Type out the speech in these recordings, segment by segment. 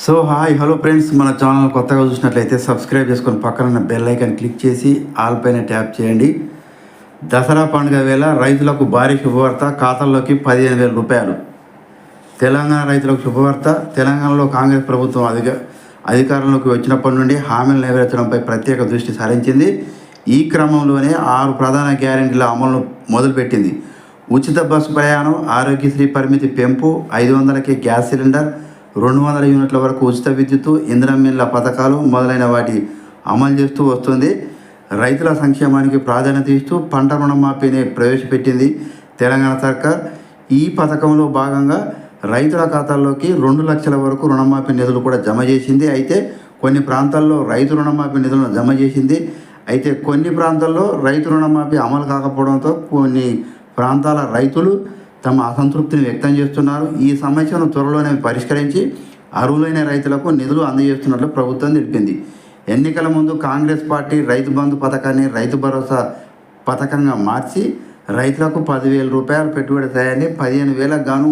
So hi hello friends, మన channel కొత్తగా చూసినట్లయితే సబ్స్క్రైబ్ చేసుకొని పక్కన బెల్ ఐకాన్ క్లిక్ చేసి ఆల్ పైన ట్యాప్ చేయండి. దసరా పండుగ వేళ రైతులకు భారీ శుభవార్త, ఖాతాల్లోకి 15,000 రూపాయలు. తెలంగాణ రైతులకు శుభవార్త. తెలంగాణలో కాంగ్రెస్ ప్రభుత్వం అధికారంలోకి వచ్చినప్పటి నుండి హామీలు నెరవేర్చడంపై ప్రత్యేక దృష్టి సారించింది. ఈ క్రమంలోనే 6 ప్రధాన గ్యారెంటీల అమలును మొదలుపెట్టింది. ఉచిత బస్సు ప్రయాణం, ఆరోగ్యశ్రీ పరిమితి పెంపు, 500కే గ్యాస్ సిలిండర్, 200 యూనిట్ల వరకు ఉచిత విద్యుత్తు, ఇంధనం పథకాలు మొదలైన వాటి అమలు చేస్తూ వస్తుంది. రైతుల సంక్షేమానికి ప్రాధాన్యత ఇస్తూ పంట రుణమాఫీని ప్రవేశపెట్టింది తెలంగాణ సర్కార్. ఈ పథకంలో భాగంగా రైతుల ఖాతాల్లోకి 2 లక్షల వరకు రుణమాఫీ నిధులు కూడా జమ చేసింది. అయితే కొన్ని ప్రాంతాల్లో రైతు రుణమాఫీ నిధులను జమ చేసింది. అయితే కొన్ని ప్రాంతాల్లో రైతు రుణమాఫీ అమలు కాకపోవడంతో కొన్ని ప్రాంతాల రైతులు తమ అసంతృప్తిని వ్యక్తం చేస్తున్నారు. ఈ సమస్యను త్వరలోనే పరిష్కరించి అర్హులైన రైతులకు నిధులు అందజేస్తున్నట్లు ప్రభుత్వం తెలిపింది. ఎన్నికల ముందు కాంగ్రెస్ పార్టీ రైతు బంధు పథకాన్ని రైతు భరోసా పథకంగా మార్చి రైతులకు 10,000 రూపాయలు పెట్టుబడి సాయాన్ని 15,000కు గాను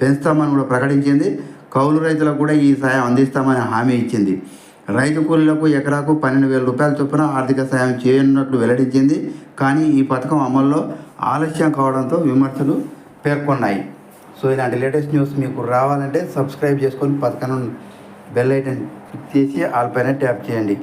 పెంచుతామని కూడా ప్రకటించింది. కౌలు రైతులకు కూడా ఈ సాయం అందిస్తామని హామీ ఇచ్చింది. రైతు కూలీలకు ఎకరాకు 12,000 రూపాయల చొప్పున ఆర్థిక సాయం చేయనున్నట్లు వెల్లడించింది. కానీ ఈ పథకం అమల్లో ఆలస్యం కావడంతో విమర్శలు పేర్కొన్నాయి. సో ఇలాంటి లేటెస్ట్ న్యూస్ మీకు రావాలంటే సబ్స్క్రైబ్ చేసుకొని పథకం బెల్ ఐకాన్ క్లిక్ చేసి ఆల్ పైన ట్యాప్ చేయండి.